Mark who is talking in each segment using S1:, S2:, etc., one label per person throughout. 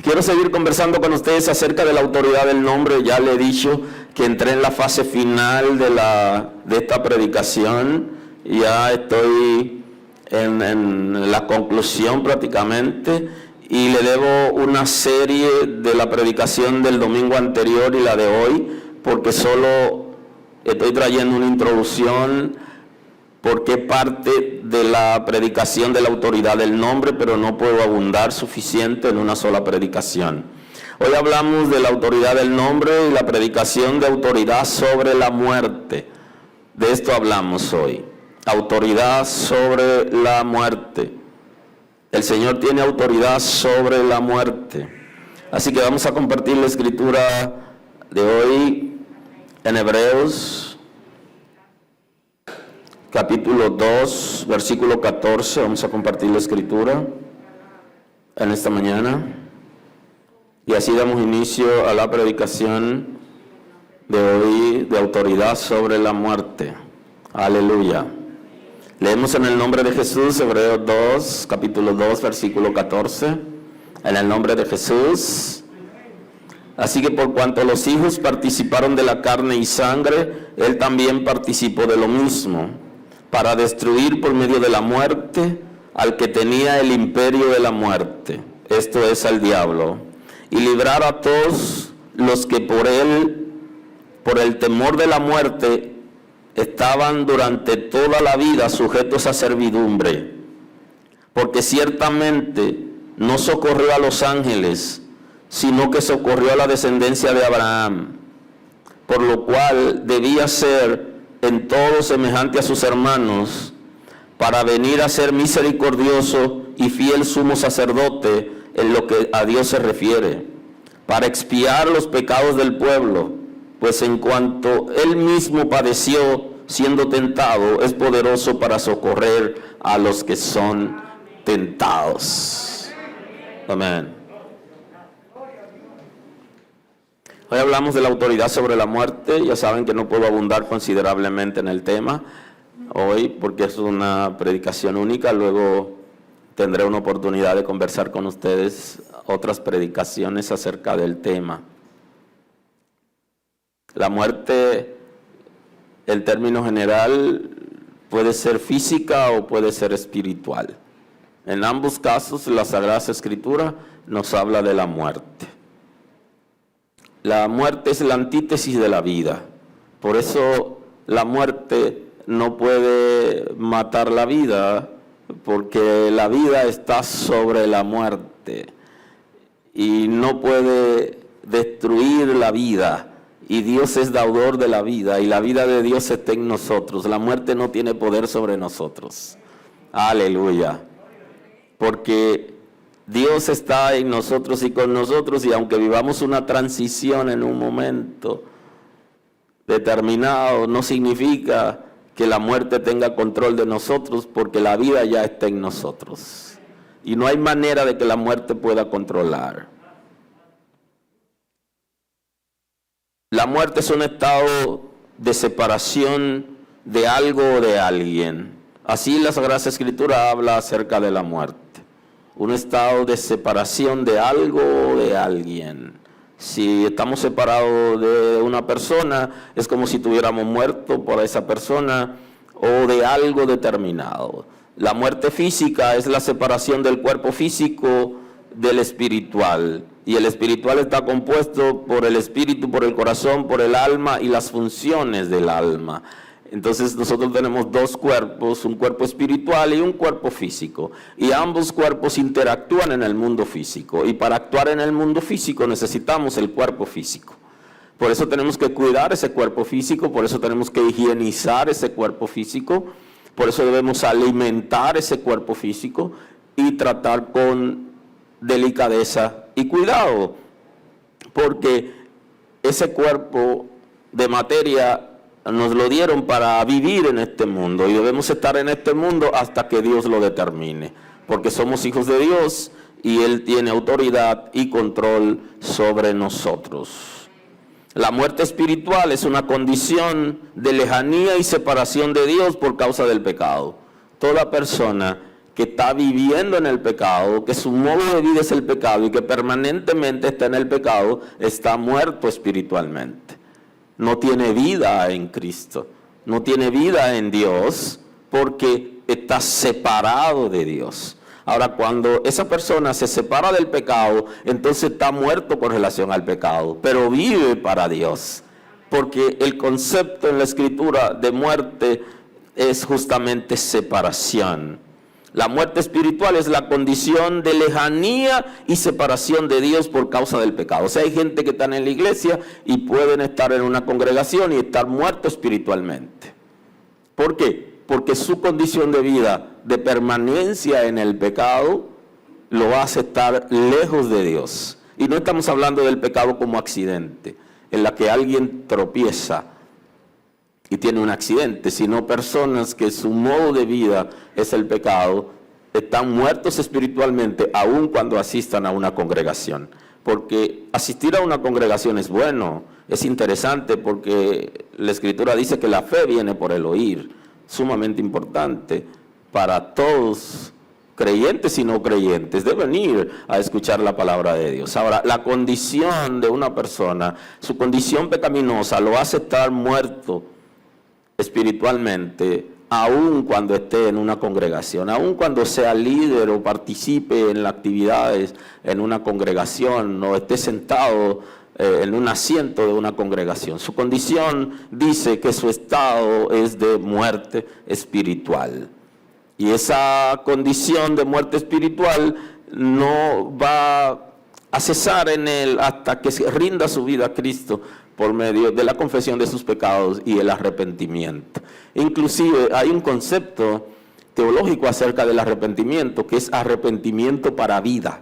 S1: Quiero seguir conversando con ustedes acerca de la autoridad del nombre. Ya le he dicho que entré en la fase final de esta predicación. Ya estoy en la conclusión prácticamente. Y le debo una serie de la predicación del domingo anterior y la de hoy, porque solo estoy trayendo una introducción, porque parte de la predicación de la autoridad del nombre, pero no puedo abundar suficiente en una sola predicación. Hoy hablamos de la autoridad del nombre y la predicación de autoridad sobre la muerte. De esto hablamos hoy. Autoridad sobre la muerte. El Señor tiene autoridad sobre la muerte. Así que vamos a compartir la escritura de hoy en Hebreos, capítulo 2, versículo 14. Vamos a compartir la escritura en esta mañana. Y así damos inicio a la predicación de hoy de autoridad sobre la muerte. Aleluya. Leemos en el nombre de Jesús, Hebreos 2, capítulo 2, versículo 14. En el nombre de Jesús. Así que por cuanto los hijos participaron de la carne y sangre, Él también participó de lo mismo, para destruir por medio de la muerte al que tenía el imperio de la muerte, esto es al diablo, y librar a todos los que por el temor de la muerte, estaban durante toda la vida sujetos a servidumbre, porque ciertamente no socorrió a los ángeles, sino que socorrió a la descendencia de Abraham, por lo cual debía ser en todo semejante a sus hermanos, para venir a ser misericordioso y fiel sumo sacerdote en lo que a Dios se refiere, para expiar los pecados del pueblo, pues en cuanto Él mismo padeció siendo tentado, es poderoso para socorrer a los que son tentados. Amén. Hoy hablamos de la autoridad sobre la muerte. Ya saben que no puedo abundar considerablemente en el tema hoy porque es una predicación única. Luego tendré una oportunidad de conversar con ustedes otras predicaciones acerca del tema. La muerte, el término general, puede ser física o puede ser espiritual. En ambos casos, la Sagrada Escritura nos habla de la muerte. La muerte es la antítesis de la vida. Por eso la muerte no puede matar la vida, porque la vida está sobre la muerte y no puede destruir la vida. Y Dios es dador de la vida, y la vida de Dios está en nosotros. La muerte no tiene poder sobre nosotros. Aleluya. Porque Dios está en nosotros y con nosotros, y aunque vivamos una transición en un momento determinado, no significa que la muerte tenga control de nosotros, porque la vida ya está en nosotros. Y no hay manera de que la muerte pueda controlar. La muerte es un estado de separación de algo o de alguien. Así la Sagrada Escritura habla acerca de la muerte. Un estado de separación de algo o de alguien. Si estamos separados de una persona, es como si tuviéramos muerto por esa persona o de algo determinado. La muerte física es la separación del cuerpo físico del espiritual. Y el espiritual está compuesto por el espíritu, por el corazón, por el alma y las funciones del alma. Entonces nosotros tenemos dos cuerpos, un cuerpo espiritual y un cuerpo físico. Y ambos cuerpos interactúan en el mundo físico. Y para actuar en el mundo físico necesitamos el cuerpo físico. Por eso tenemos que cuidar ese cuerpo físico, por eso tenemos que higienizar ese cuerpo físico, por eso debemos alimentar ese cuerpo físico y tratar con delicadeza y cuidado, porque ese cuerpo de materia nos lo dieron para vivir en este mundo, y debemos estar en este mundo hasta que Dios lo determine, porque somos hijos de Dios y Él tiene autoridad y control sobre nosotros. La muerte espiritual es una condición de lejanía y separación de Dios por causa del pecado. Toda persona que está viviendo en el pecado, que su modo de vida es el pecado y que permanentemente está en el pecado, está muerto espiritualmente. No tiene vida en Cristo, no tiene vida en Dios porque está separado de Dios. Ahora, cuando esa persona se separa del pecado, entonces está muerto con relación al pecado, pero vive para Dios. Porque el concepto en la Escritura de muerte es justamente separación. La muerte espiritual es la condición de lejanía y separación de Dios por causa del pecado. O sea, hay gente que está en la iglesia y pueden estar en una congregación y estar muertos espiritualmente. ¿Por qué? Porque su condición de vida, de permanencia en el pecado, lo hace estar lejos de Dios. Y no estamos hablando del pecado como accidente, en la que alguien tropieza y tiene un accidente, sino personas que su modo de vida es el pecado, están muertos espiritualmente aun cuando asistan a una congregación. Porque asistir a una congregación es bueno, es interesante, porque la Escritura dice que la fe viene por el oír, sumamente importante para todos, creyentes y no creyentes, deben ir a escuchar la palabra de Dios. Ahora, la condición de una persona, su condición pecaminosa, lo hace estar muerto espiritualmente, aun cuando esté en una congregación, aun cuando sea líder o participe en las actividades en una congregación o esté sentado en un asiento de una congregación. Su condición dice que su estado es de muerte espiritual. Y esa condición de muerte espiritual no va a cesar en él hasta que se rinda su vida a Cristo por medio de la confesión de sus pecados y el arrepentimiento. Inclusive hay un concepto teológico acerca del arrepentimiento, que es arrepentimiento para vida.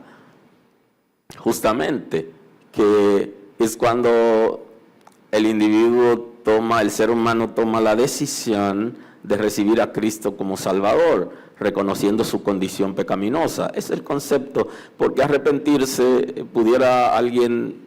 S1: Justamente, que es cuando el individuo el ser humano toma la decisión de recibir a Cristo como Salvador, reconociendo su condición pecaminosa. Es el concepto, porque arrepentirse pudiera alguien,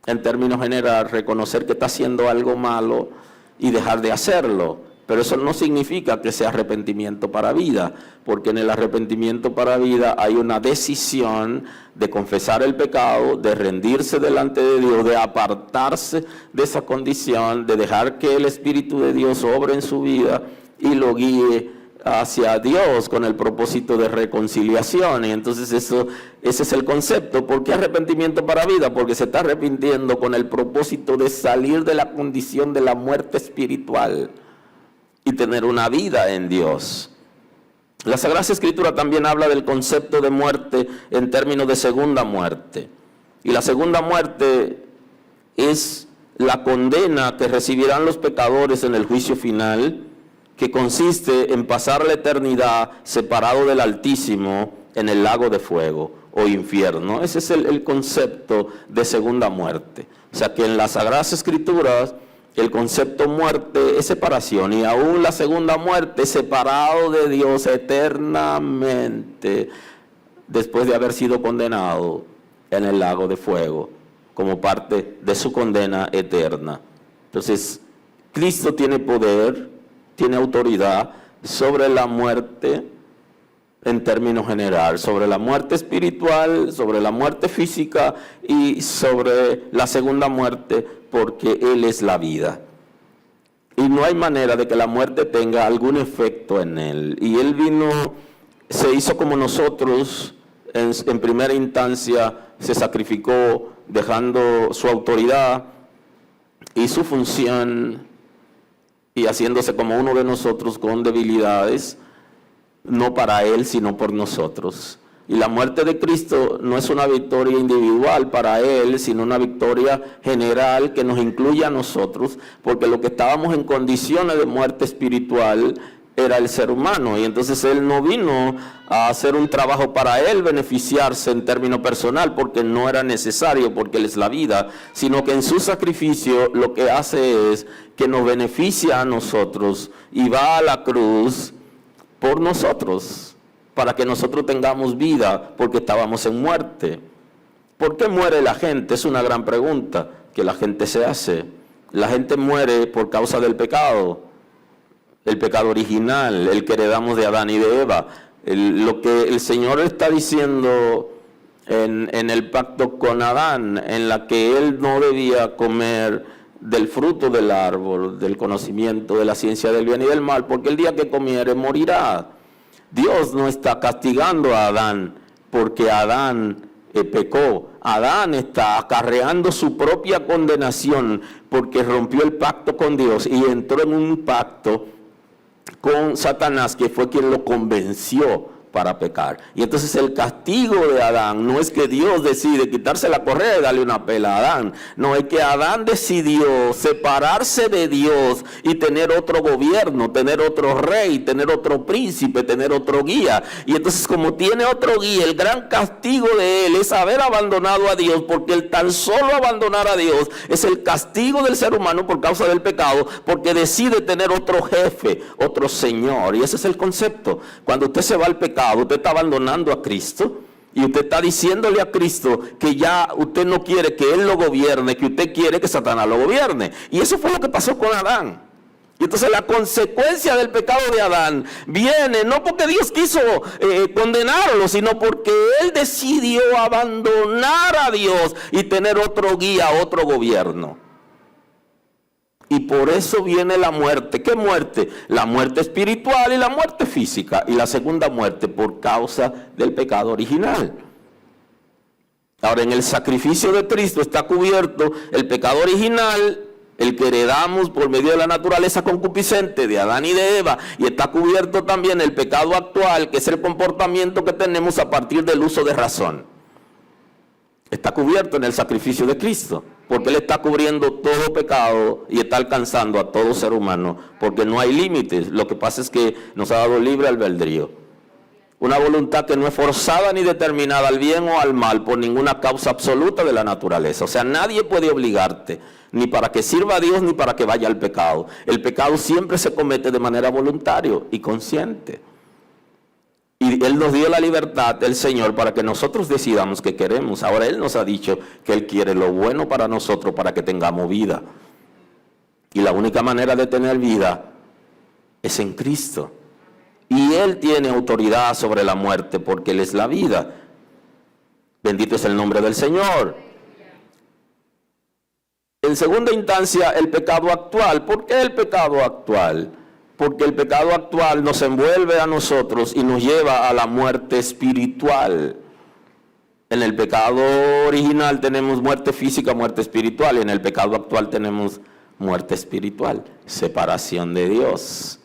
S1: en términos generales, reconocer que está haciendo algo malo y dejar de hacerlo. Pero eso no significa que sea arrepentimiento para vida, porque en el arrepentimiento para vida hay una decisión de confesar el pecado, de rendirse delante de Dios, de apartarse de esa condición, de dejar que el Espíritu de Dios obre en su vida y lo guíe hacia Dios con el propósito de reconciliación. Y entonces ese es el concepto. ¿Por qué arrepentimiento para vida? Porque se está arrepintiendo con el propósito de salir de la condición de la muerte espiritual y tener una vida en Dios. La Sagrada Escritura también habla del concepto de muerte en términos de segunda muerte. Y la segunda muerte es la condena que recibirán los pecadores en el juicio final, que consiste en pasar la eternidad separado del Altísimo en el lago de fuego o infierno. Ese es el concepto de segunda muerte. O sea que en las Sagradas Escrituras el concepto muerte es separación, y aún la segunda muerte es separado de Dios eternamente después de haber sido condenado en el lago de fuego como parte de su condena eterna. Entonces, Cristo tiene poder, tiene autoridad sobre la muerte en términos general, sobre la muerte espiritual, sobre la muerte física y sobre la segunda muerte, porque Él es la vida. Y no hay manera de que la muerte tenga algún efecto en Él. Y Él vino, se hizo como nosotros, en primera instancia se sacrificó dejando su autoridad y su función y haciéndose como uno de nosotros con debilidades, no para Él, sino por nosotros. Y la muerte de Cristo no es una victoria individual para Él, sino una victoria general que nos incluye a nosotros, porque lo que estábamos en condiciones de muerte espiritual era el ser humano. Y entonces Él no vino a hacer un trabajo para Él beneficiarse en término personal, porque no era necesario, porque Él es la vida, sino que en su sacrificio lo que hace es que nos beneficia a nosotros y va a la cruz por nosotros, para que nosotros tengamos vida, porque estábamos en muerte. ¿Por qué muere la gente? Es una gran pregunta que la gente se hace. La gente muere por causa del pecado, el pecado original, el que heredamos de Adán y de Eva. lo que el Señor está diciendo en el pacto con Adán, en la que él no debía comer del fruto del árbol, del conocimiento de la ciencia del bien y del mal, porque el día que comiere morirá. Dios no está castigando a Adán porque Adán pecó. Adán está acarreando su propia condenación porque rompió el pacto con Dios y entró en un pacto con Satanás, que fue quien lo convenció para pecar. Y entonces el castigo de Adán no es que Dios decide quitarse la correa y darle una pela a Adán. No, es que Adán decidió separarse de Dios y tener otro gobierno, tener otro rey, tener otro príncipe, tener otro guía. Y entonces, como tiene otro guía, el gran castigo de él es haber abandonado a Dios, porque el tan solo abandonar a Dios es el castigo del ser humano por causa del pecado, porque decide tener otro jefe, otro señor. Y ese es el concepto. Cuando usted se va al pecado, usted está abandonando a Cristo y usted está diciéndole a Cristo que ya usted no quiere que Él lo gobierne, que usted quiere que Satanás lo gobierne. Y eso fue lo que pasó con Adán. Y entonces la consecuencia del pecado de Adán viene no porque Dios quiso condenarlo, sino porque él decidió abandonar a Dios y tener otro guía, otro gobierno. Y por eso viene la muerte. ¿Qué muerte? La muerte espiritual y la muerte física. Y la segunda muerte por causa del pecado original. Ahora, en el sacrificio de Cristo está cubierto el pecado original, el que heredamos por medio de la naturaleza concupiscente de Adán y de Eva. Y está cubierto también el pecado actual, que es el comportamiento que tenemos a partir del uso de razón. Está cubierto en el sacrificio de Cristo, porque Él está cubriendo todo pecado y está alcanzando a todo ser humano, porque no hay límites. Lo que pasa es que nos ha dado libre albedrío. Una voluntad que no es forzada ni determinada al bien o al mal por ninguna causa absoluta de la naturaleza. O sea, nadie puede obligarte, ni para que sirva a Dios, ni para que vaya al pecado. El pecado siempre se comete de manera voluntaria y consciente. Y Él nos dio la libertad, el Señor, para que nosotros decidamos qué queremos. Ahora Él nos ha dicho que Él quiere lo bueno para nosotros, para que tengamos vida. Y la única manera de tener vida es en Cristo. Y Él tiene autoridad sobre la muerte, porque Él es la vida. Bendito es el nombre del Señor. En segunda instancia, el pecado actual. ¿Por qué el pecado actual? Porque el pecado actual nos envuelve a nosotros y nos lleva a la muerte espiritual. En el pecado original tenemos muerte física, muerte espiritual. Y en el pecado actual tenemos muerte espiritual, separación de Dios.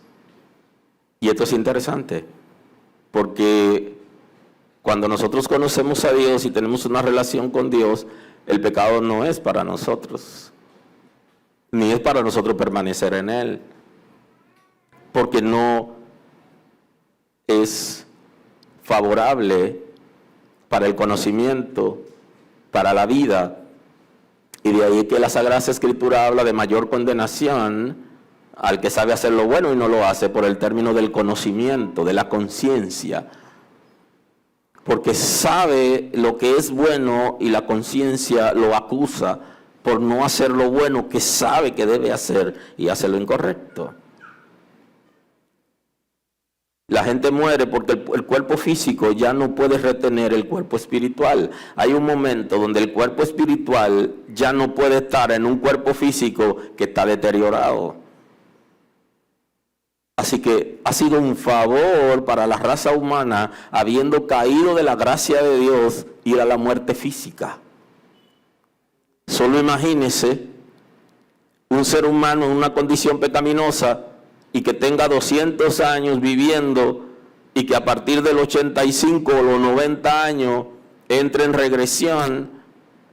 S1: Y esto es interesante, porque cuando nosotros conocemos a Dios y tenemos una relación con Dios, el pecado no es para nosotros, ni es para nosotros permanecer en Él. Porque no es favorable para el conocimiento, para la vida. Y de ahí que la Sagrada Escritura habla de mayor condenación al que sabe hacer lo bueno y no lo hace, por el término del conocimiento, de la conciencia. Porque sabe lo que es bueno y la conciencia lo acusa por no hacer lo bueno que sabe que debe hacer y hace lo incorrecto. La gente muere porque el cuerpo físico ya no puede retener el cuerpo espiritual. Hay un momento donde el cuerpo espiritual ya no puede estar en un cuerpo físico que está deteriorado. Así que ha sido un favor para la raza humana, habiendo caído de la gracia de Dios, ir a la muerte física. Solo imagínese un ser humano en una condición pecaminosa y que tenga 200 años viviendo y que a partir del 85 o los 90 años entre en regresión,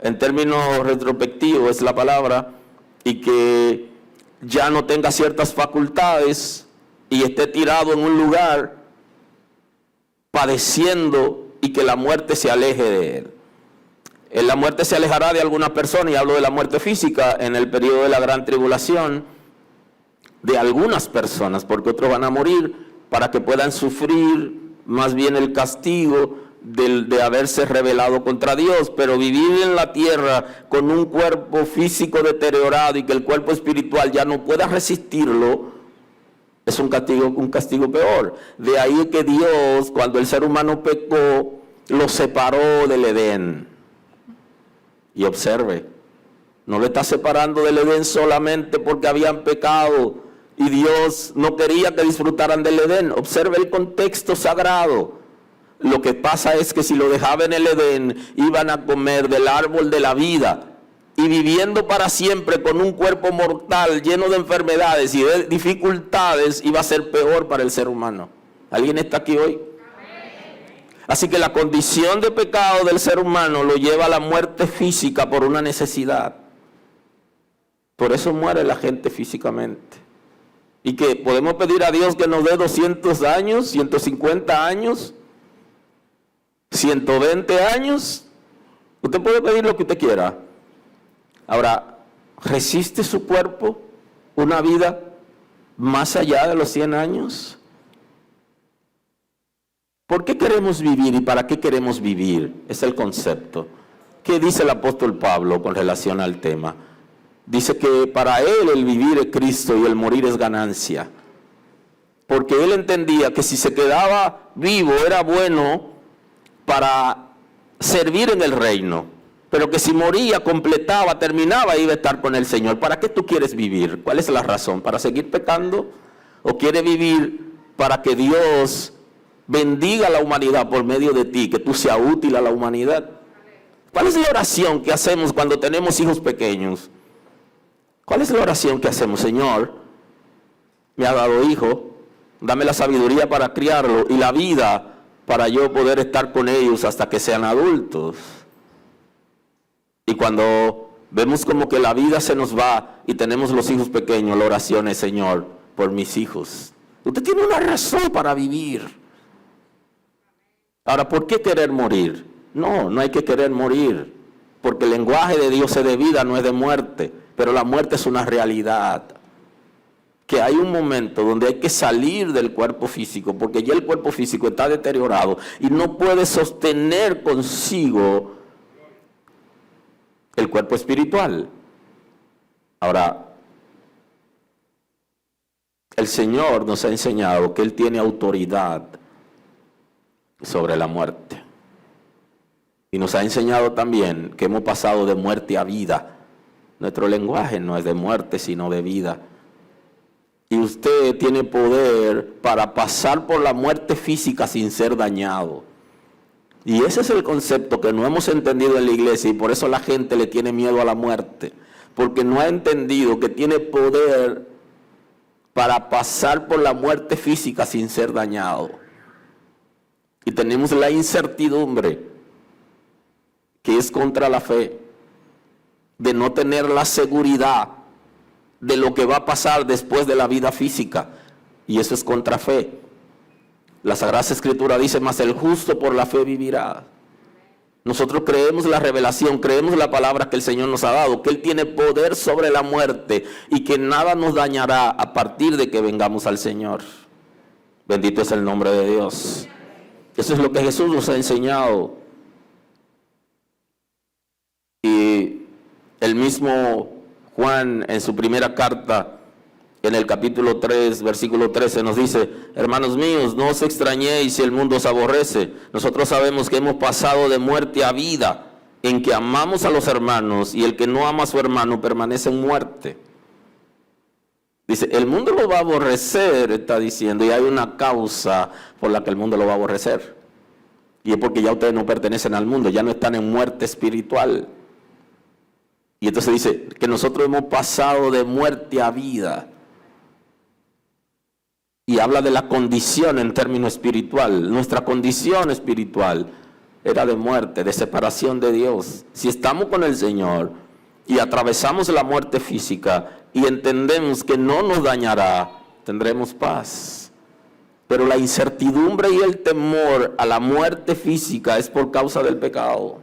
S1: en términos retrospectivos es la palabra, y que ya no tenga ciertas facultades y esté tirado en un lugar padeciendo y que la muerte se aleje de él. La muerte se alejará de algunas personas, y hablo de la muerte física en el periodo de la gran tribulación, de algunas personas, porque otros van a morir para que puedan sufrir más bien el castigo de haberse rebelado contra Dios. Pero vivir en la tierra con un cuerpo físico deteriorado y que el cuerpo espiritual ya no pueda resistirlo, Es un castigo peor. De ahí que Dios, cuando el ser humano pecó, lo separó del Edén. Y observe, no lo está separando del Edén solamente porque habían pecado y Dios no quería que disfrutaran del Edén. Observe el contexto sagrado. Lo que pasa es que si lo dejaba en el Edén, iban a comer del árbol de la vida. Y viviendo para siempre con un cuerpo mortal lleno de enfermedades y de dificultades, iba a ser peor para el ser humano. ¿Alguien está aquí hoy? Así que la condición de pecado del ser humano lo lleva a la muerte física por una necesidad. Por eso muere la gente físicamente. Y que podemos pedir a Dios que nos dé 200 años, 150 años, 120 años. Usted puede pedir lo que usted quiera. Ahora, ¿resiste su cuerpo una vida más allá de los 100 años? ¿Por qué queremos vivir y para qué queremos vivir? Es el concepto. ¿Qué dice el apóstol Pablo con relación al tema? Dice que para él el vivir es Cristo y el morir es ganancia. Porque él entendía que si se quedaba vivo era bueno para servir en el reino. Pero que si moría, completaba, terminaba, iba a estar con el Señor. ¿Para qué tú quieres vivir? ¿Cuál es la razón? ¿Para seguir pecando? ¿O quieres vivir para que Dios bendiga a la humanidad por medio de ti, que tú seas útil a la humanidad? ¿Cuál es la oración que hacemos cuando tenemos hijos pequeños? ¿Cuál es la oración que hacemos? Señor, me ha dado hijo, dame la sabiduría para criarlo y la vida para yo poder estar con ellos hasta que sean adultos. Y cuando vemos como que la vida se nos va y tenemos los hijos pequeños, la oración es, Señor, por mis hijos. Usted tiene una razón para vivir. Ahora, ¿por qué querer morir? No hay que querer morir, porque el lenguaje de Dios es de vida, no es de muerte, pero la muerte es una realidad, que hay un momento donde hay que salir del cuerpo físico, porque ya el cuerpo físico está deteriorado y no puede sostener consigo el cuerpo espiritual. Ahora, el Señor nos ha enseñado que Él tiene autoridad sobre la muerte. Y nos ha enseñado también que hemos pasado de muerte a vida. Nuestro lenguaje no es de muerte, sino de vida. Y usted tiene poder para pasar por la muerte física sin ser dañado. Y ese es el concepto que no hemos entendido en la iglesia, y por eso la gente le tiene miedo a la muerte. Porque no ha entendido que tiene poder para pasar por la muerte física sin ser dañado. Y tenemos la incertidumbre, que es contra la fe, de no tener la seguridad de lo que va a pasar después de la vida física. Y eso es contra fe. La Sagrada Escritura dice, mas el justo por la fe vivirá. Nosotros creemos la revelación, creemos la palabra que el Señor nos ha dado, que Él tiene poder sobre la muerte y que nada nos dañará a partir de que vengamos al Señor. Bendito es el nombre de Dios. Eso es lo que Jesús nos ha enseñado. Y el mismo Juan en su primera carta, en el capítulo 3, versículo 13, nos dice, hermanos míos, no os extrañéis si el mundo os aborrece. Nosotros sabemos que hemos pasado de muerte a vida, en que amamos a los hermanos, y el que no ama a su hermano permanece en muerte. Dice, el mundo lo va a aborrecer, está diciendo, y hay una causa por la que el mundo lo va a aborrecer. Y es porque ya ustedes no pertenecen al mundo, ya no están en muerte espiritual. Y entonces dice que nosotros hemos pasado de muerte a vida. Y habla de la condición en términos espiritual. Nuestra condición espiritual era de muerte, de separación de Dios. Si estamos con el Señor y atravesamos la muerte física y entendemos que no nos dañará, tendremos paz. Pero la incertidumbre y el temor a la muerte física es por causa del pecado.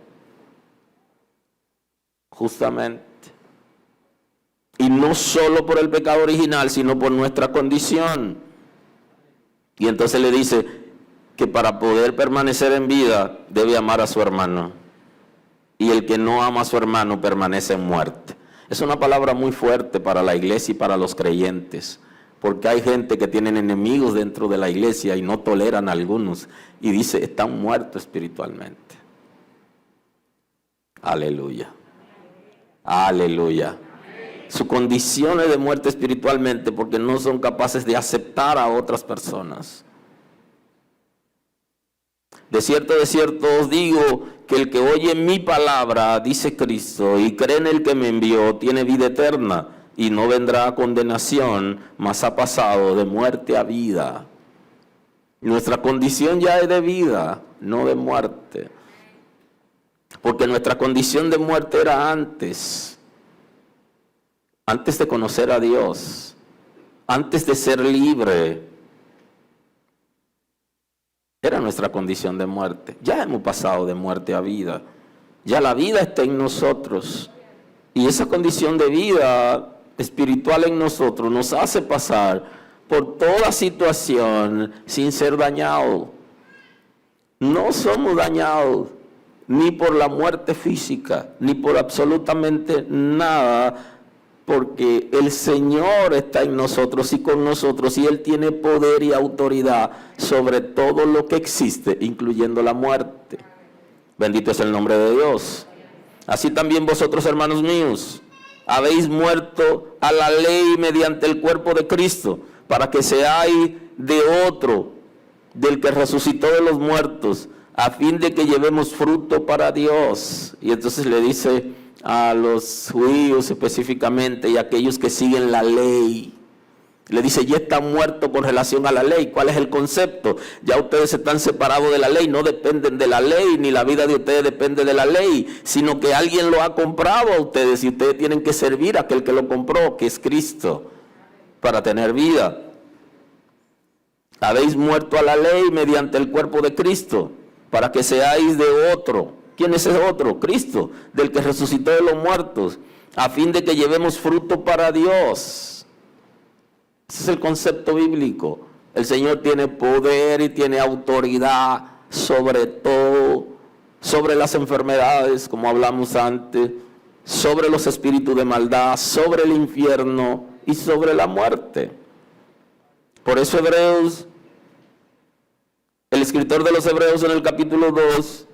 S1: Justamente. Y no solo por el pecado original, sino por nuestra condición. Y entonces le dice que para poder permanecer en vida debe amar a su hermano. Y el que no ama a su hermano permanece en muerte. Es una palabra muy fuerte para la iglesia y para los creyentes. Porque hay gente que tienen enemigos dentro de la iglesia y no toleran a algunos. Y dice, están muertos espiritualmente. Aleluya. Aleluya. Su condición es de muerte espiritualmente porque no son capaces de aceptar a otras personas. De cierto os digo que el que oye mi palabra, dice Cristo, y cree en el que me envió, tiene vida eterna y no vendrá a condenación, mas ha pasado de muerte a vida. Nuestra condición ya es de vida, no de muerte. Porque nuestra condición de muerte era antes de conocer a Dios, antes de ser libre. Era nuestra condición de muerte. Ya hemos pasado de muerte a vida. Ya la vida está en nosotros. Y esa condición de vida espiritual en nosotros nos hace pasar por toda situación sin ser dañados. No somos dañados ni por la muerte física, ni por absolutamente nada, porque el Señor está en nosotros y con nosotros, y Él tiene poder y autoridad sobre todo lo que existe, incluyendo la muerte. Bendito es el nombre de Dios. Así también vosotros, hermanos míos, habéis muerto a la ley mediante el cuerpo de Cristo, para que seáis de otro, del que resucitó de los muertos, a fin de que llevemos fruto para Dios. Y entonces le dice a los judíos específicamente y a aquellos que siguen la ley, le dice, ya están muertos con relación a la ley. ¿Cuál es el concepto? Ya ustedes están separados de la ley, no dependen de la ley, ni la vida de ustedes depende de la ley, sino que alguien lo ha comprado a ustedes y ustedes tienen que servir a aquel que lo compró, que es Cristo, para tener vida. Habéis muerto a la ley mediante el cuerpo de Cristo, para que seáis de otro. ¿Quién es ese otro? Cristo, del que resucitó de los muertos, a fin de que llevemos fruto para Dios. Ese es el concepto bíblico. El Señor tiene poder y tiene autoridad sobre todo, sobre las enfermedades, como hablamos antes, sobre los espíritus de maldad, sobre el infierno y sobre la muerte. Por eso el escritor de los Hebreos en el capítulo 2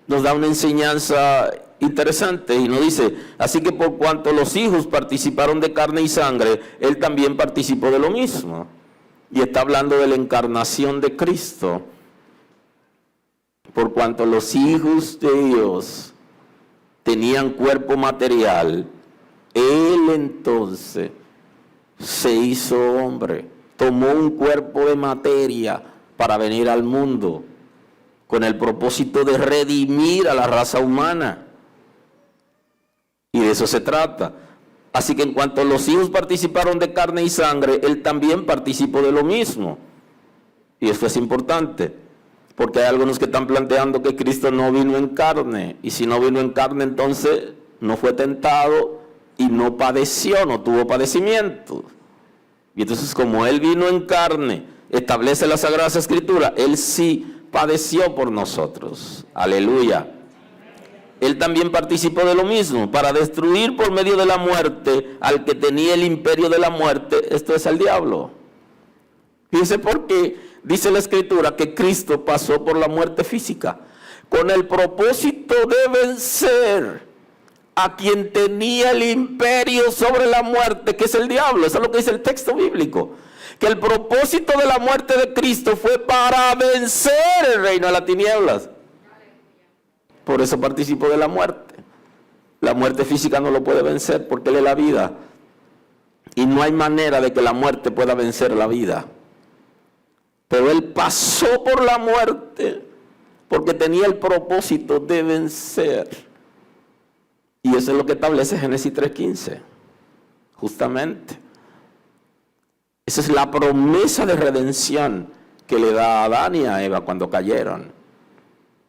S1: nos da una enseñanza interesante y nos dice, así que por cuanto los hijos participaron de carne y sangre, Él también participó de lo mismo. Y está hablando de la encarnación de Cristo. Por cuanto los hijos de Dios tenían cuerpo material, Él entonces se hizo hombre, tomó un cuerpo de materia para venir al mundo, con el propósito de redimir a la raza humana. Y de eso se trata. Así que en cuanto los hijos participaron de carne y sangre, Él también participó de lo mismo. Y esto es importante, porque hay algunos que están planteando que Cristo no vino en carne. Y si no vino en carne, entonces no fue tentado y no padeció, no tuvo padecimiento. Y entonces, como Él vino en carne, establece la Sagrada Escritura, Él sí padeció por nosotros. Aleluya. Él también participó de lo mismo, para destruir por medio de la muerte al que tenía el imperio de la muerte, esto es el diablo. Fíjense por qué dice la Escritura que Cristo pasó por la muerte física, con el propósito de vencer a quien tenía el imperio sobre la muerte, que es el diablo. Eso es lo que dice el texto bíblico. Que el propósito de la muerte de Cristo fue para vencer el reino de las tinieblas. Por eso participó de la muerte. La muerte física no lo puede vencer porque Él es la vida. Y no hay manera de que la muerte pueda vencer la vida. Pero Él pasó por la muerte porque tenía el propósito de vencer. Y eso es lo que establece Génesis 3:15. Justamente. Esa es la promesa de redención que le da a Adán y a Eva cuando cayeron.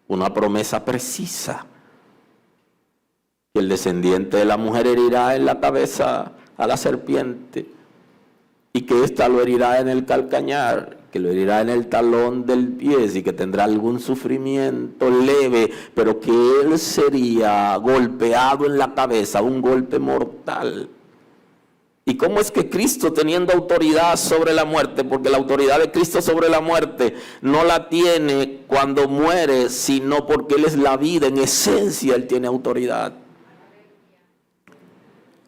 S1: Una promesa precisa. Que el descendiente de la mujer herirá en la cabeza a la serpiente. Y que ésta lo herirá en el calcañar. Que lo herirá en el talón del pie. Y que tendrá algún sufrimiento leve. Pero que él sería golpeado en la cabeza. Un golpe mortal. ¿Y cómo es que Cristo, teniendo autoridad sobre la muerte, porque la autoridad de Cristo sobre la muerte no la tiene cuando muere, sino porque Él es la vida, en esencia Él tiene autoridad?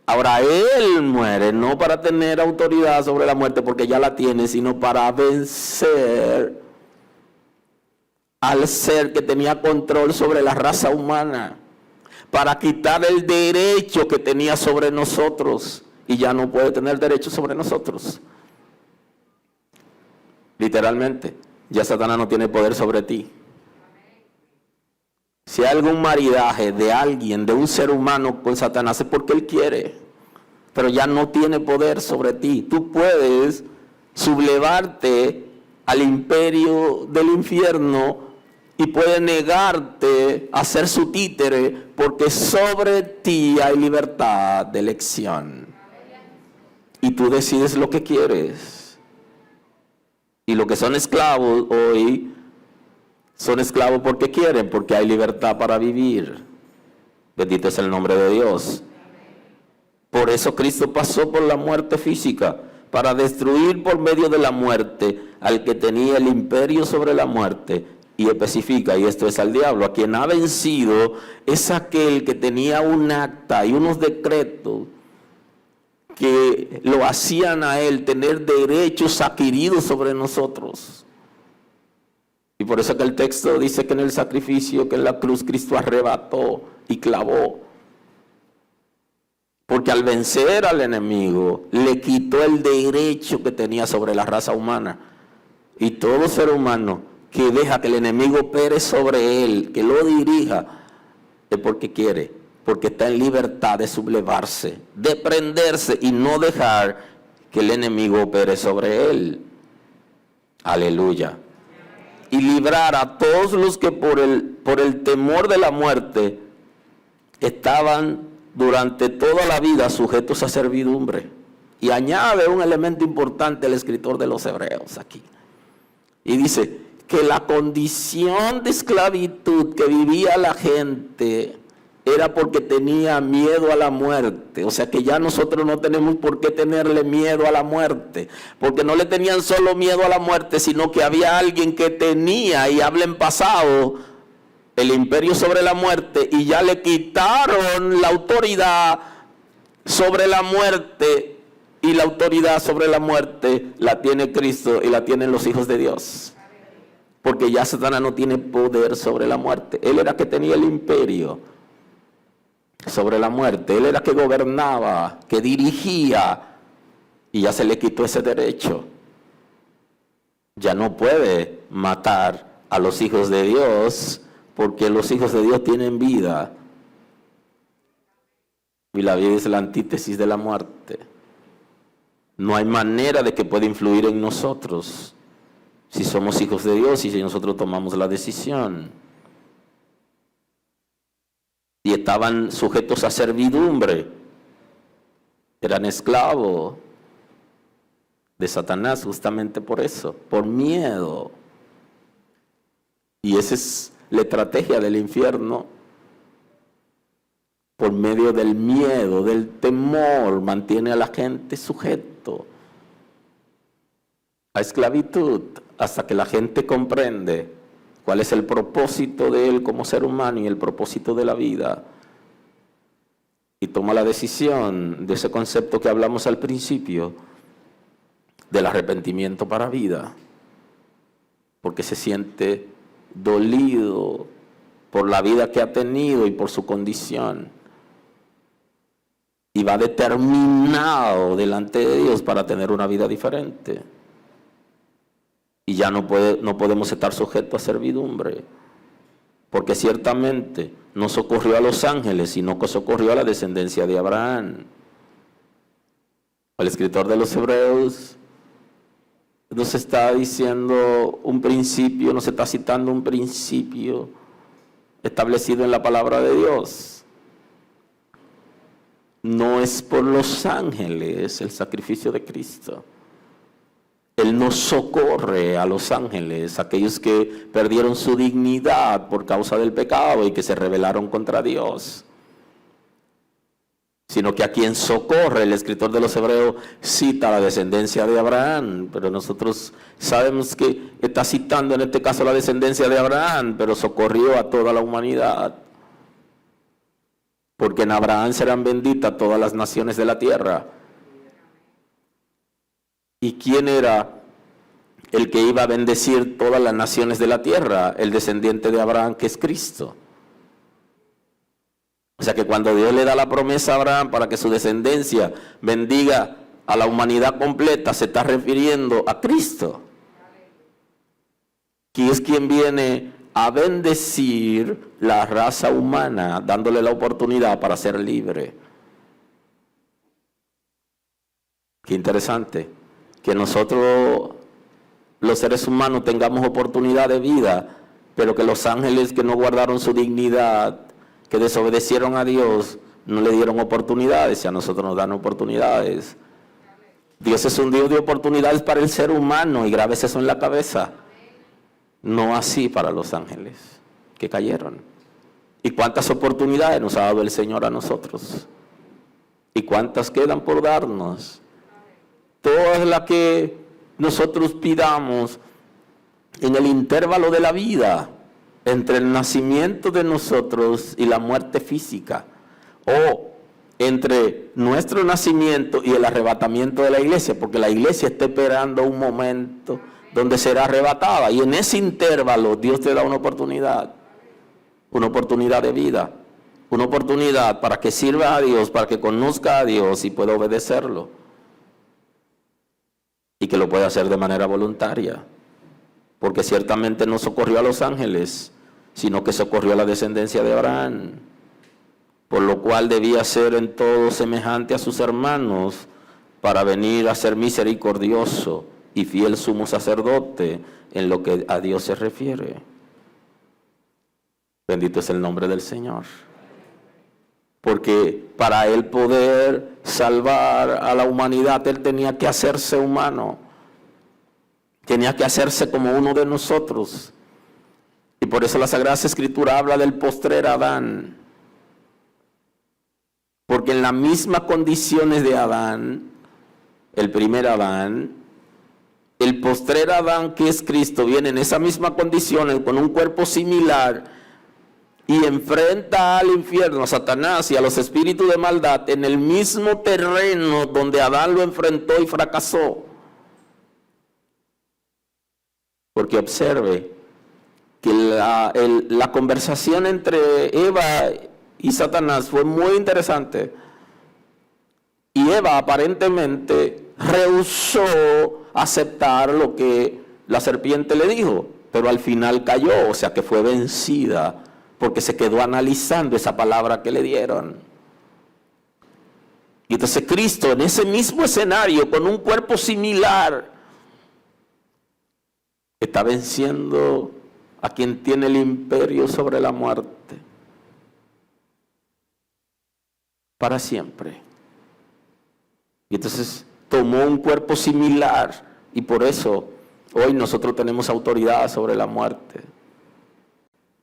S1: Ahora Él muere no para tener autoridad sobre la muerte porque ya la tiene, sino para vencer al ser que tenía control sobre la raza humana, para quitar el derecho que tenía sobre nosotros. Y ya no puede tener derecho sobre nosotros. Literalmente, ya Satanás no tiene poder sobre ti. Si hay algún maridaje de alguien, de un ser humano con Satanás, es porque él quiere. Pero ya no tiene poder sobre ti. Tú puedes sublevarte al imperio del infierno y puede negarte a ser su títere, porque sobre ti hay libertad de elección. Y tú decides lo que quieres. Y los que son esclavos hoy, son esclavos porque quieren, porque hay libertad para vivir. Bendito es el nombre de Dios. Por eso Cristo pasó por la muerte física, para destruir por medio de la muerte al que tenía el imperio sobre la muerte. Y especifica, y esto es al diablo, a quien ha vencido es aquel que tenía un acta y unos decretos que lo hacían a él tener derechos adquiridos sobre nosotros. Y por eso que el texto dice que en el sacrificio, que en la cruz, Cristo arrebató y clavó. Porque al vencer al enemigo, le quitó el derecho que tenía sobre la raza humana. Y todo ser humano que deja que el enemigo opere sobre él, que lo dirija, es porque quiere. Porque está en libertad de sublevarse, de prenderse y no dejar que el enemigo opere sobre él. Aleluya. Y librar a todos los que por el temor de la muerte estaban durante toda la vida sujetos a servidumbre. Y añade un elemento importante el escritor de los Hebreos aquí. Y dice que la condición de esclavitud que vivía la gente era porque tenía miedo a la muerte. O sea que ya nosotros no tenemos por qué tenerle miedo a la muerte, porque no le tenían solo miedo a la muerte, sino que había alguien que tenía, y habla en pasado, el imperio sobre la muerte, y ya le quitaron la autoridad sobre la muerte, y la autoridad sobre la muerte la tiene Cristo y la tienen los hijos de Dios. Porque ya Satanás no tiene poder sobre la muerte. Él era que tenía el imperio sobre la muerte. Él era que gobernaba, que dirigía, y ya se le quitó ese derecho. Ya no puede matar a los hijos de Dios, porque los hijos de Dios tienen vida. Y la vida es la antítesis de la muerte. No hay manera de que pueda influir en nosotros si somos hijos de Dios y si nosotros tomamos la decisión. Y estaban sujetos a servidumbre, eran esclavos de Satanás justamente por eso, por miedo. Y esa es la estrategia del infierno. Por medio del miedo, del temor, mantiene a la gente sujeto a esclavitud, hasta que la gente comprende cuál es el propósito de él como ser humano y el propósito de la vida, y toma la decisión de ese concepto que hablamos al principio, del arrepentimiento para vida, porque se siente dolido por la vida que ha tenido y por su condición, y va determinado delante de Dios para tener una vida diferente. Y ya no podemos estar sujetos a servidumbre, porque ciertamente no socorrió a los ángeles, sino que socorrió a la descendencia de Abraham. El escritor de los Hebreos nos está diciendo un principio, nos está citando un principio establecido en la palabra de Dios. No es por los ángeles el sacrificio de Cristo. Él no socorre a los ángeles, aquellos que perdieron su dignidad por causa del pecado y que se rebelaron contra Dios. sino que a quien socorre. El escritor de los Hebreos cita la descendencia de Abraham, pero nosotros sabemos que está citando en este caso la descendencia de Abraham, pero socorrió a toda la humanidad. Porque en Abraham serán benditas todas las naciones de la tierra. ¿Y quién era el que iba a bendecir todas las naciones de la tierra? El descendiente de Abraham, que es Cristo. O sea que cuando Dios le da la promesa a Abraham para que su descendencia bendiga a la humanidad completa, se está refiriendo a Cristo, que es quien viene a bendecir la raza humana, dándole la oportunidad para ser libre. Qué interesante que nosotros, los seres humanos, tengamos oportunidad de vida, pero que los ángeles que no guardaron su dignidad, que desobedecieron a Dios, no le dieron oportunidades, y a nosotros nos dan oportunidades. Dios es un Dios de oportunidades para el ser humano, y grabes eso en la cabeza. No así para los ángeles que cayeron. ¿Y cuántas oportunidades nos ha dado el Señor a nosotros? ¿Y cuántas quedan por darnos? Todas las que nosotros pidamos en el intervalo de la vida, entre el nacimiento de nosotros y la muerte física, o entre nuestro nacimiento y el arrebatamiento de la iglesia, porque la iglesia está esperando un momento donde será arrebatada, y en ese intervalo Dios te da una oportunidad de vida, una oportunidad para que sirva a Dios, para que conozca a Dios y pueda obedecerlo, y que lo pueda hacer de manera voluntaria, porque ciertamente no socorrió a los ángeles, sino que socorrió a la descendencia de Abraham, por lo cual debía ser en todo semejante a sus hermanos, para venir a ser misericordioso y fiel sumo sacerdote en lo que a Dios se refiere. Bendito es el nombre del Señor. Porque para Él poder salvar a la humanidad, Él tenía que hacerse humano, tenía que hacerse como uno de nosotros. Y por eso la Sagrada Escritura habla del postrer Adán. Porque en las mismas condiciones de Adán, el primer Adán, el postrer Adán, que es Cristo, viene en esa misma condición, con un cuerpo similar, y enfrenta al infierno, a Satanás y a los espíritus de maldad en el mismo terreno donde Adán lo enfrentó y fracasó. Porque observe que la conversación entre Eva y Satanás fue muy interesante, y Eva aparentemente rehusó aceptar lo que la serpiente le dijo, pero al final cayó, o sea que fue vencida, porque se quedó analizando esa palabra que le dieron. Y entonces Cristo, en ese mismo escenario, con un cuerpo similar, está venciendo a quien tiene el imperio sobre la muerte para siempre. Y entonces tomó un cuerpo similar, y por eso hoy nosotros tenemos autoridad sobre la muerte.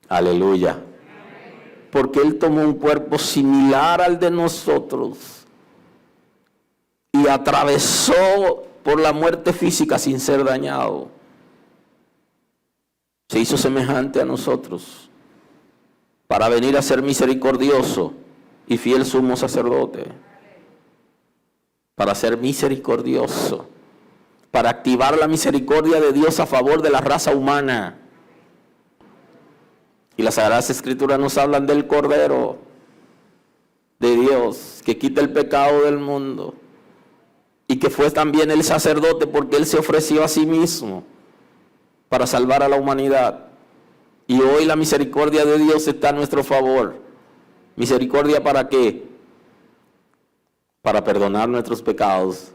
S1: Aleluya. Porque Él tomó un cuerpo similar al de nosotros y atravesó por la muerte física sin ser dañado. Se hizo semejante a nosotros para venir a ser misericordioso y fiel sumo sacerdote. Para ser misericordioso, para activar la misericordia de Dios a favor de la raza humana. Y las Sagradas Escrituras nos hablan del Cordero de Dios, que quita el pecado del mundo, y que fue también el sacerdote, porque Él se ofreció a sí mismo para salvar a la humanidad. Y hoy la misericordia de Dios está a nuestro favor. ¿Misericordia para qué? Para perdonar nuestros pecados,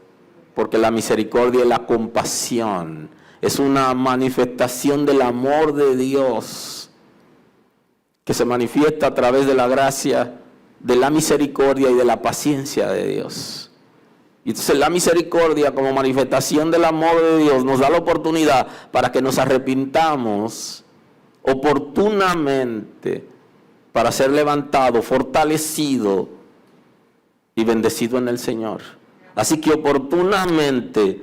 S1: porque la misericordia y la compasión es una manifestación del amor de Dios, que se manifiesta a través de la gracia, de la misericordia y de la paciencia de Dios. Y entonces la misericordia, como manifestación del amor de Dios, nos da la oportunidad para que nos arrepintamos oportunamente, para ser levantado, fortalecido y bendecido en el Señor. Así que oportunamente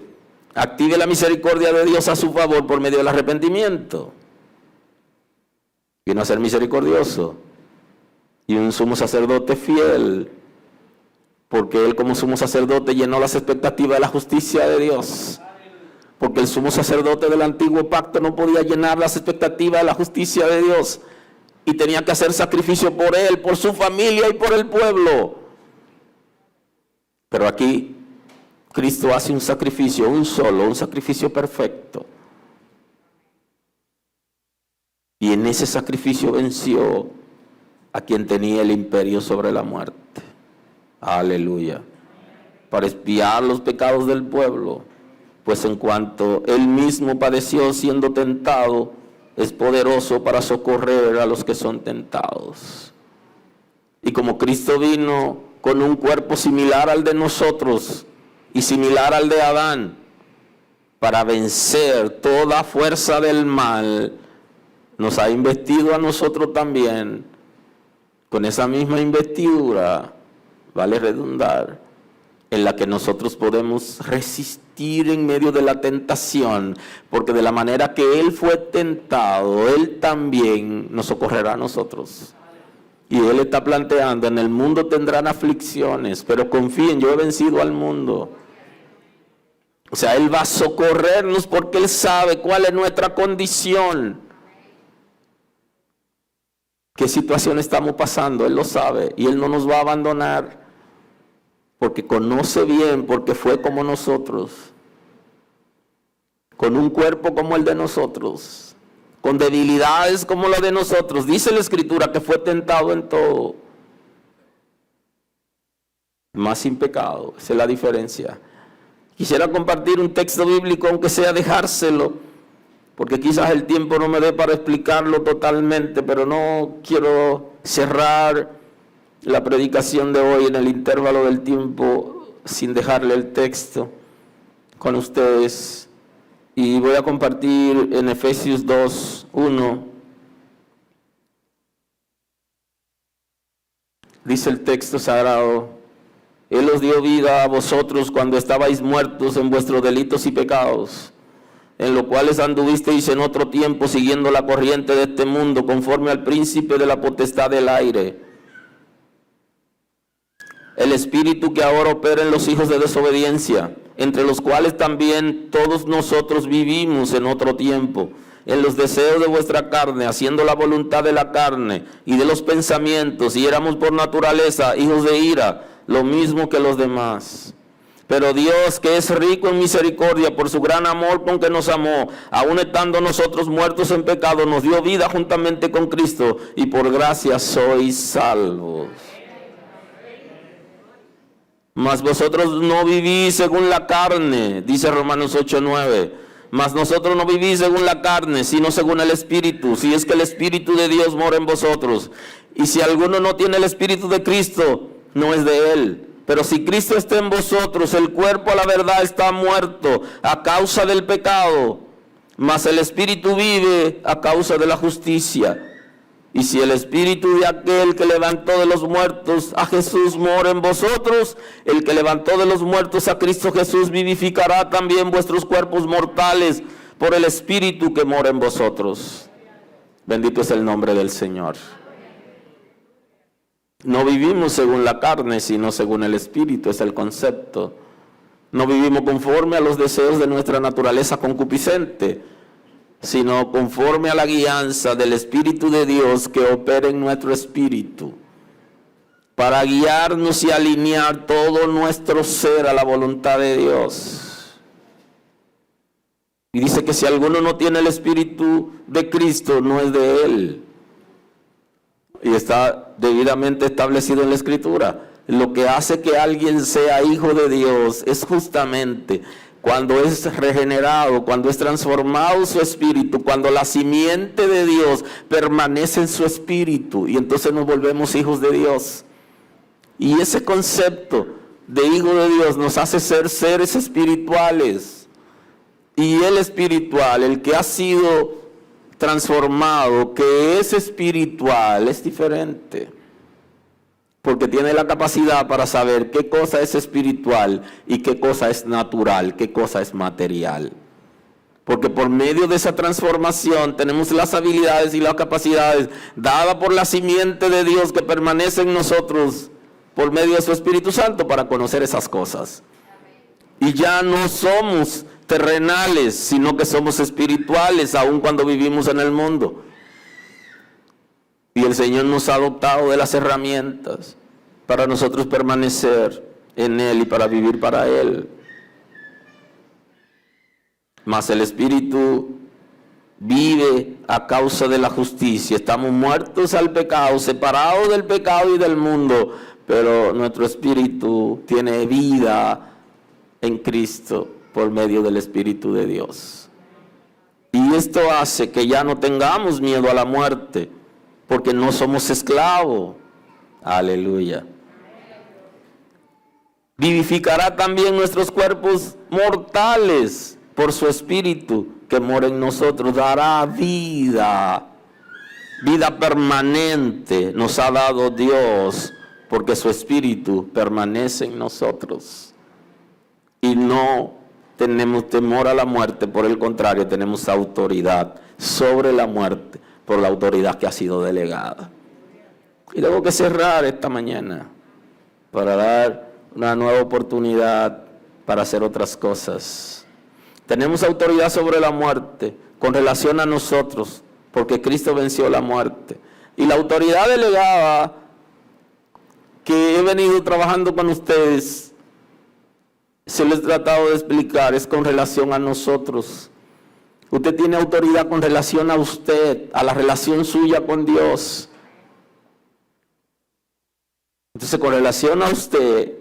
S1: active la misericordia de Dios a su favor por medio del arrepentimiento. Vino a ser misericordioso y un sumo sacerdote fiel, porque Él como sumo sacerdote llenó las expectativas de la justicia de Dios. Porque el sumo sacerdote del antiguo pacto no podía llenar las expectativas de la justicia de Dios y tenía que hacer sacrificio por él, por su familia y por el pueblo. Pero aquí Cristo hace un sacrificio, un sacrificio perfecto. Y en ese sacrificio venció a quien tenía el imperio sobre la muerte. Aleluya. Para expiar los pecados del pueblo. Pues en cuanto Él mismo padeció siendo tentado, es poderoso para socorrer a los que son tentados. Y como Cristo vino con un cuerpo similar al de nosotros y similar al de Adán, para vencer toda fuerza del mal, nos ha investido a nosotros también con esa misma investidura, vale redundar, en la que nosotros podemos resistir en medio de la tentación, porque de la manera que Él fue tentado, Él también nos socorrerá a nosotros. Y Él está planteando, en el mundo tendrán aflicciones, pero confíen, yo he vencido al mundo. O sea, Él va a socorrernos porque Él sabe cuál es nuestra condición. ¿Qué situación estamos pasando? Él lo sabe y Él no nos va a abandonar. Porque conoce bien, porque fue como nosotros, con un cuerpo como el de nosotros, con debilidades como la de nosotros. Dice la Escritura que fue tentado en todo, más sin pecado. Esa es la diferencia. Quisiera compartir un texto bíblico, aunque sea dejárselo, porque quizás el tiempo no me dé para explicarlo totalmente, pero no quiero cerrar la predicación de hoy en el intervalo del tiempo sin dejarle el texto con ustedes. Y voy a compartir en Efesios 2:1. Dice el texto sagrado: Él os dio vida a vosotros cuando estabais muertos en vuestros delitos y pecados, en los cuales anduvisteis en otro tiempo siguiendo la corriente de este mundo, conforme al príncipe de la potestad del aire, el espíritu que ahora opera en los hijos de desobediencia, entre los cuales también todos nosotros vivimos en otro tiempo, en los deseos de vuestra carne, haciendo la voluntad de la carne y de los pensamientos, y éramos por naturaleza hijos de ira, lo mismo que los demás. Pero Dios, que es rico en misericordia, por su gran amor con que nos amó, aun estando nosotros muertos en pecado, nos dio vida juntamente con Cristo, y por gracia sois salvos. Mas vosotros no vivís según la carne, dice Romanos 8:9. Mas nosotros no vivís según la carne, sino según el Espíritu, si es que el Espíritu de Dios mora en vosotros. Y si alguno no tiene el Espíritu de Cristo, no es de él. Pero si Cristo está en vosotros, el cuerpo a la verdad está muerto a causa del pecado, mas el Espíritu vive a causa de la justicia. Y si el Espíritu de aquel que levantó de los muertos a Jesús mora en vosotros, el que levantó de los muertos a Cristo Jesús vivificará también vuestros cuerpos mortales por el Espíritu que mora en vosotros. Bendito es el nombre del Señor. No vivimos según la carne, sino según el Espíritu, es el concepto. No vivimos conforme a los deseos de nuestra naturaleza concupiscente, sino conforme a la guianza del Espíritu de Dios que opera en nuestro espíritu, para guiarnos y alinear todo nuestro ser a la voluntad de Dios. Y dice que si alguno no tiene el Espíritu de Cristo, no es de Él. Y está debidamente establecido en la Escritura. Lo que hace que alguien sea hijo de Dios es justamente cuando es regenerado, cuando es transformado su espíritu, cuando la simiente de Dios permanece en su espíritu, y entonces nos volvemos hijos de Dios. Y ese concepto de hijo de Dios nos hace ser seres espirituales. Y el espiritual, el que ha sido transformado, que es espiritual, es diferente. porque tiene la capacidad para saber qué cosa es espiritual y qué cosa es natural, qué cosa es material. Porque por medio de esa transformación tenemos las habilidades y las capacidades dadas por la simiente de Dios que permanece en nosotros por medio de su Espíritu Santo para conocer esas cosas. Y ya no somos terrenales, sino que somos espirituales, aun cuando vivimos en el mundo. Y el Señor nos ha dotado de las herramientas para nosotros permanecer en Él y para vivir para Él. Mas el Espíritu vive a causa de la justicia. Estamos muertos al pecado, separados del pecado y del mundo, pero nuestro espíritu tiene vida en Cristo por medio del Espíritu de Dios. Y esto hace que ya no tengamos miedo a la muerte, porque no somos esclavos. Aleluya. Vivificará también nuestros cuerpos mortales por su Espíritu que mora en nosotros. Dará vida permanente nos ha dado Dios, porque su Espíritu permanece en nosotros. Y no tenemos temor a la muerte, por el contrario, tenemos autoridad sobre la muerte, por la autoridad que ha sido delegada. Y tengo que cerrar esta mañana para dar una nueva oportunidad para hacer otras cosas. Tenemos autoridad sobre la muerte con relación a nosotros, porque Cristo venció la muerte. Y la autoridad delegada que he venido trabajando con ustedes, se les he tratado de explicar, es con relación a nosotros. Usted tiene autoridad con relación a usted, a la relación suya con Dios. Entonces, con relación a usted,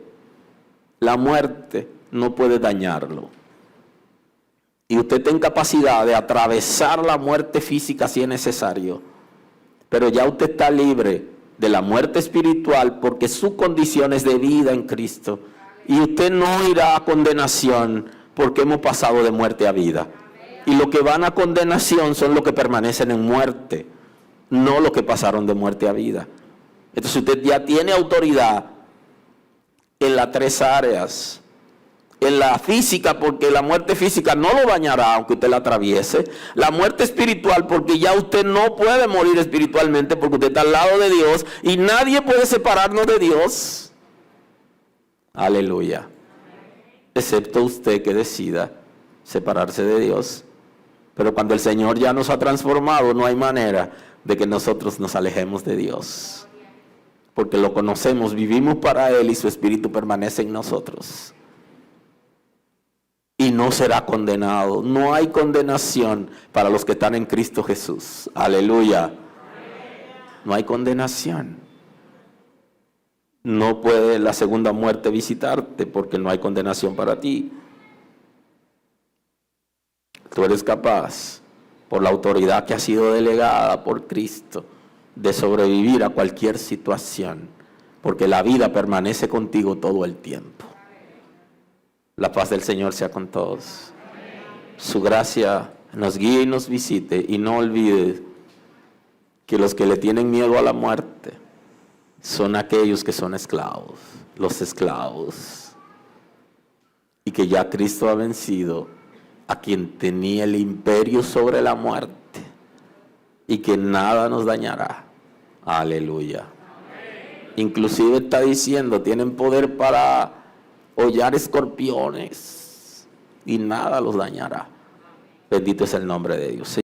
S1: la muerte no puede dañarlo. Y usted tiene capacidad de atravesar la muerte física si es necesario. Pero ya usted está libre de la muerte espiritual porque su condición es de vida en Cristo. Y usted no irá a condenación porque hemos pasado de muerte a vida. Y los que van a condenación son los que permanecen en muerte, no los que pasaron de muerte a vida. Entonces usted ya tiene autoridad en las tres áreas. En la física, porque la muerte física no lo dañará aunque usted la atraviese. La muerte espiritual, porque ya usted no puede morir espiritualmente porque usted está al lado de Dios y nadie puede separarnos de Dios. Aleluya. Excepto usted que decida separarse de Dios. Pero cuando el Señor ya nos ha transformado, no hay manera de que nosotros nos alejemos de Dios. Porque lo conocemos, vivimos para Él y su Espíritu permanece en nosotros. Y no será condenado. No hay condenación para los que están en Cristo Jesús. Aleluya. No hay condenación. No puede la segunda muerte visitarte porque no hay condenación para ti. Tú eres capaz, por la autoridad que ha sido delegada por Cristo, de sobrevivir a cualquier situación, porque la vida permanece contigo todo el tiempo. La paz del Señor sea con todos. Su gracia nos guíe y nos visite. Y no olvide que los que le tienen miedo a la muerte son aquellos que son esclavos, los esclavos. Y que ya Cristo ha vencido a quien tenía el imperio sobre la muerte. Y que nada nos dañará. Aleluya. Inclusive está diciendo, tienen poder para hollar escorpiones y nada los dañará. Bendito es el nombre de Dios.